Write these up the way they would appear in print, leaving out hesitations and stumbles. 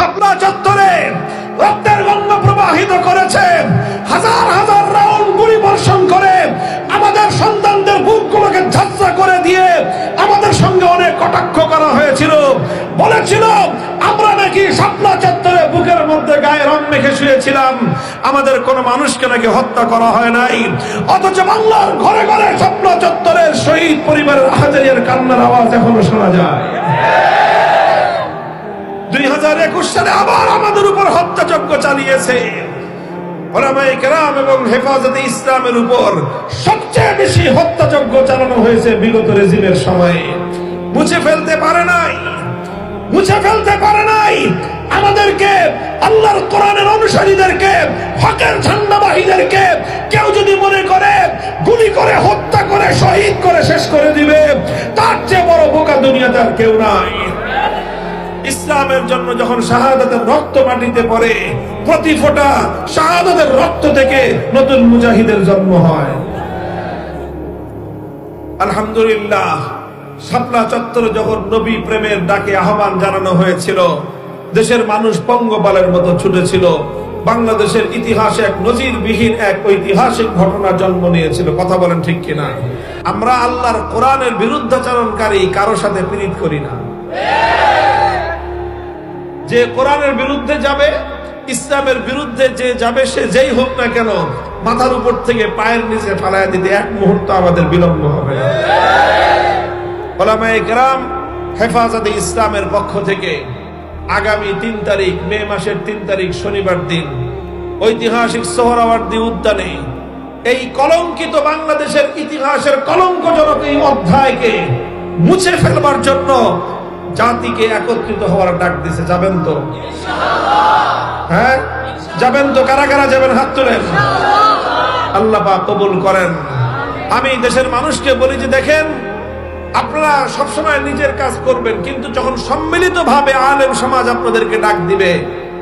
শাপলা চত্বরে রক্তের গঙ্গা প্রবাহিত করেছে, হাজার হাজার রাউন্ড গুলি বর্ষণ করে আমাদের সন্তানদের বুকগুলোকে ঝাঁঝরা করে দিয়ে আমাদের সঙ্গে অনেক কটাক্ষ করা হয়েছিল। বলেছিল আমরা নাকি শাপলা চত্বরে বুকের মধ্যে গায়ে রং মেখে শুয়েছিলাম, আমাদের কোন মানুষকে নাকি হত্যা করা হয় নাই। অথচ বাংলার ঘরে ঘরে শাপলা চত্বরের শহীদ পরিবারের হাজারের কান্নার আওয়াজ এখনো শোনা যায়। 2021 সালে আবার আমাদের উপর হত্যাযজ্ঞ চালিয়েছে। উলামায়ে কেরাম এবং হেফাজতে ইসলামের উপর সবচেয়ে বেশি হত্যাযজ্ঞ চালানো হয়েছে বিগত রেজিমের সময়ে। মুছে ফেলতে পারে নাই, মুছে ফেলতে পারে নাই। আমাদেরকে, আল্লাহর কোরআনের অনুসারীদেরকে, হকের ঝান্ডাবাহীদেরকে কেউ যদি মনে করে গুলি করে হত্যা করে শহীদ করে শেষ করে দিবে, তার চেয়ে বড় বোকা দুনিয়াতে আর কেউ নাই। ইসলামের জন্য যখন শাহাদাতের রক্ত মাটিতে পড়ে, প্রতি ফোঁটা শাহাদাতের রক্ত থেকে নতুন মুজাহিদের জন্ম হয়। আলহামদুলিল্লাহ, শাপলা চত্বরে যখন নবী প্রেমের ডাকে আহ্বান জানানো হয়েছিল, দেশের মানুষ পঙ্গপালের মতো ছুটেছিল। বাংলাদেশের ইতিহাসে এক নজিরবিহীন এক ঐতিহাসিক ঘটনা জন্ম নিয়েছিল। কথা বলেন ঠিক কিনা? আমরা আল্লাহর কোরআনের বিরুদ্ধাচরণকারী কারো সাথে পীড়িত করি না। যে কোরআনের বিরুদ্ধে যাবে, ইসলামের বিরুদ্ধে যে যাবে, সে যেই হোক না কেন, মাথার উপর থেকে পায়ের নিচে ফালায়া দিতে এক মুহূর্ত আমাদের বিলম্ব হবে না। উলামায়ে কেরাম হেফাজতে ইসলামের পক্ষ থেকে আগামী 3 তারিখ, মে মাসের 3 তারিখ শনিবার দিন ঐতিহাসিক সোহরাওয়ার্দী উদ্যানে এই কলঙ্কিত বাংলাদেশের ইতিহাসের কলঙ্কজনক এই অধ্যায়কে মুছে ফেলবার জন্য জাতিকে একত্রিত হওয়ার ডাক দিয়েছে। যাবেন তো? হ্যাঁ, যাবেন তো? কারা কারা যাবেন? হাত তোলেন। আল্লাহ পাক কবুল করেন। আমি দেশের মানুষকে বলি যে দেখেন, আপনারা সবসময় নিজের কাজ করবেন, কিন্তু যখন সম্মিলিতভাবে আলেম সমাজ আপনাদেরকে ডাক দিবে,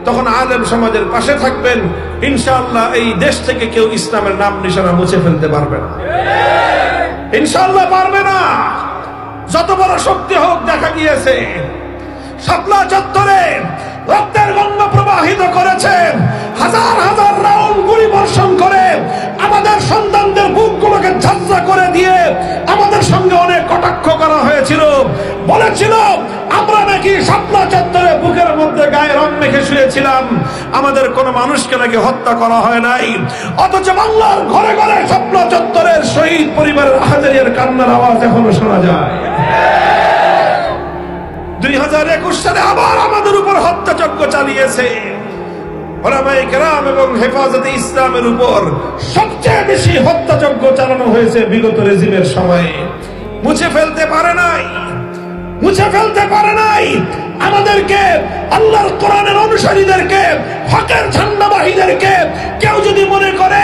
তখন আলেম সমাজের পাশে থাকবেন। ইনশাআল্লাহ এই দেশ থেকে কেউ ইসলামের নাম নিশানা মুছে ফেলতে পারবে না। ইনশাআল্লাহ পারবে না। যত বড় শক্তি হোক, দেখা গিয়েছে শাপলা চত্বরে রক্তের গঙ্গা প্রবাহিত করেছে, হাজার হাজার রাউন্ড গুলি বর্ষণ করে আমাদের সন্তানদের বুকগুলোকে ঝাঁঝরা করে দিয়ে আমাদের সঙ্গে অনেক কটাক্ষ করা হয়েছিল। বলেছিল আমরা নাকি শাপলা চত্বরে বুকের মধ্যে গায়ে রং মেখে শুয়েছিলাম, আমাদের কোন মানুষকে নাকি হত্যা করা হয় নাই। অথচ বাংলার ঘরে ঘরে শাপলা চত্বরের শহীদ পরিবারের হাজারের কান্নার আওয়াজ এখনো শোনা যায়। 2021 সালে আবার আমাদের উপর হত্যাযজ্ঞ চালিয়েছে। উলামায়ে কেরাম এবং হেফাজতে ইসলামের উপর সবচেয়ে বেশি হত্যাযজ্ঞ চালানো হয়েছে বিগত রেজিমের সময়ে। মুছে ফেলতে পারে নাই, মুছে ফেলতে পারে নাই। আমাদেরকে, আল্লাহর কোরআনের অনুসারীদেরকে, হকের ঝান্ডাবাহীদেরকে কেউ যদি মনে করে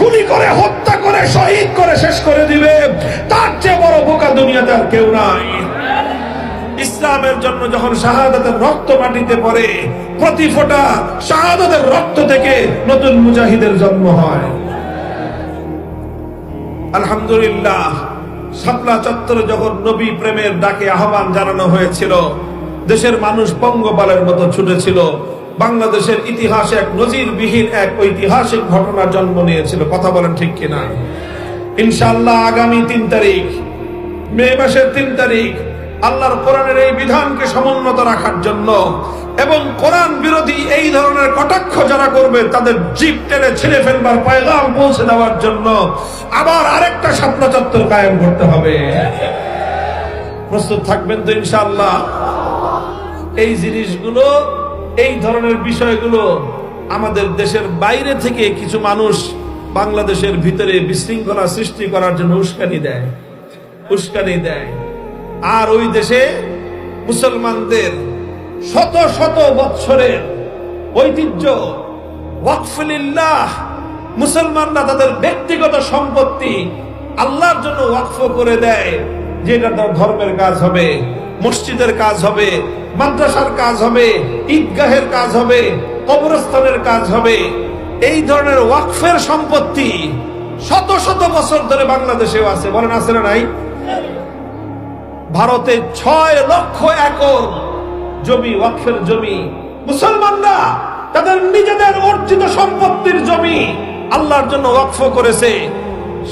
গুলি করে হত্যা করে শহীদ করে শেষ করে দিবে, তার চেয়ে বড় বোকা দুনিয়াতে আর কেউ নাই। ইসলামের জন্য যখন শাহাদাতের রক্ত মাটিতে পড়ে, প্রতি ফোঁটা শাহাদাতের রক্ত থেকে নতুন মুজাহিদের জন্ম হয়। আলহামদুলিল্লাহ, শাপলা চত্বরে যখন নবী প্রেমের ডাকে আহ্বান জানানো হয়েছিল, দেশের মানুষ পঙ্গপালের মতো ছুটেছিল। বাংলাদেশের ইতিহাসে এক নজিরবিহীন এক ঐতিহাসিক ঘটনা জন্ম নিয়েছিল। কথা বলেন ঠিক কিনা? ইনশাআল্লাহ আগামী 3 তারিখ, মে মাসের 3 তারিখ আল্লাহর কোরআনের এই বিধানকে সমুন্নত রাখার জন্য এবং কোরআন বিরোধী এই ধরনের কটাক্ষ যারা করবে তাদের জিভ টেনে ছিঁড়ে ফেলবার পয়গাম পৌঁছে দেওয়ার জন্য আবার আরেকটা শাপলা চত্বর কায়েম করতে হবে। প্রস্তুত থাকবেন তো ইনশাআল্লাহ? এই জিনিসগুলো, এই ধরনের বিষয়গুলো আমাদের দেশের বাইরে থেকে কিছু মানুষ বাংলাদেশের ভিতরে বিশৃঙ্খলা সৃষ্টি করার জন্য উস্কানি দেয়। আর ওই দেশে মুসলমানদের শত শত বৎসরের ঐতিহ্য ওয়াকফুলিল্লাহ, মুসলমানরা তাদের ব্যক্তিগত সম্পত্তি আল্লাহর জন্য ওয়াকফ করে দেয়, যেটা তার ধর্মের কাজ হবে, মসজিদের কাজ হবে, মাদ্রাসার কাজ হবে, ঈদগাহের কাজ হবে, কবরস্থানের কাজ হবে। এই ধরনের ওয়াকফের সম্পত্তি শত শত বছর ধরে বাংলাদেশেও আছে। বলেন আছে না নাই? ভারতে 6 লক্ষ একর জমি, ওয়াকফের জমি মুসলমানরা তাদের নিজেদের অর্জিত সম্পত্তির জমি আল্লাহর জন্য ওয়াকফ করেছে।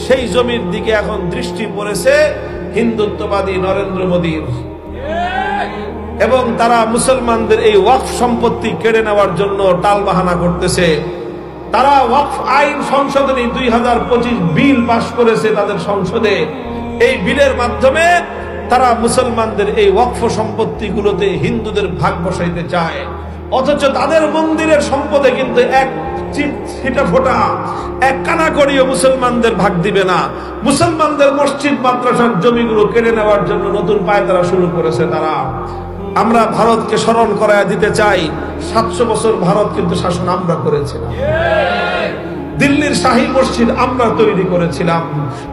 সেই জমির দিকে এখন দৃষ্টি পড়েছে হিন্দুত্ববাদী নরেন্দ্র মোদীর, এবং তারা মুসলমানদের এই ওয়াকফ সম্পত্তি কেড়ে নেওয়ার জন্য টালবাহানা করতেছে। তারা ওয়াকফ আইন সংশোধনী 2025 বিল পাশ করেছে তাদের সংসদে। এই বিলের মাধ্যমে তারা মুসলমানদের এই ওয়াকফ সম্পত্তিগুলোতে হিন্দুদের ভাগ বসাইতে চায়, অথচ তাদের মন্দিরের সম্পদে কিন্তু এক ছিটা ফোটা, এক কানা করিও মুসলমানদের ভাগ দিবে না। মুসলমানদের মসজিদ মাদ্রাসার জমিগুলো কেড়ে নেওয়ার জন্য নতুন পায়তারা শুরু করেছে তারা। আমরা ভারতকে স্মরণ করায় দিতে চাই, 700 বছর ভারত কিন্তু শাসন আমরা করেছিলাম। দিল্লির শাহী মসজিদ আমরা তৈরি করেছিলাম,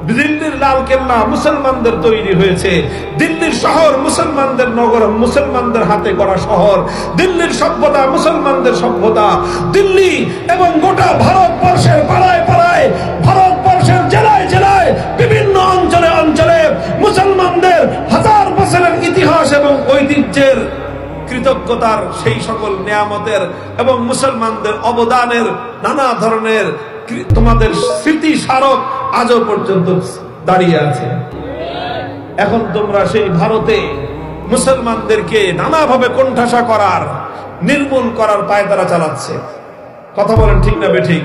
দিল্লির লাল কেল্লা মুসলমানদের তৈরি হয়েছে, দিল্লির শহর মুসলমানদের নগর, মুসলমানদের হাতে গড়া শহর, দিল্লির সভ্যতা মুসলমানদের সভ্যতা। দিল্লি এবং গোটা ভারতবর্ষের পাড়ায় পাড়ায়, ভারতবর্ষের জেলায় জেলায়, বিভিন্ন অঞ্চলে অঞ্চলে মুসলমানদের হাজার বছরের ইতিহাস এবং ঐতিহ্যের, কৃতজ্ঞতার সেই সকল নিয়ামতের এবং মুসলমানদের অবদানের নানা ধরনের তোমাদের স্মৃতি স্মারক আজও পর্যন্ত দাঁড়িয়ে আছে। এখন তোমরা সেই ভারতে মুসলমানদেরকে নানাভাবে কোণঠাসা করার, নির্মূল করার পায়তারা চালাচ্ছে। কথা বলেন ঠিক না বেঠিক?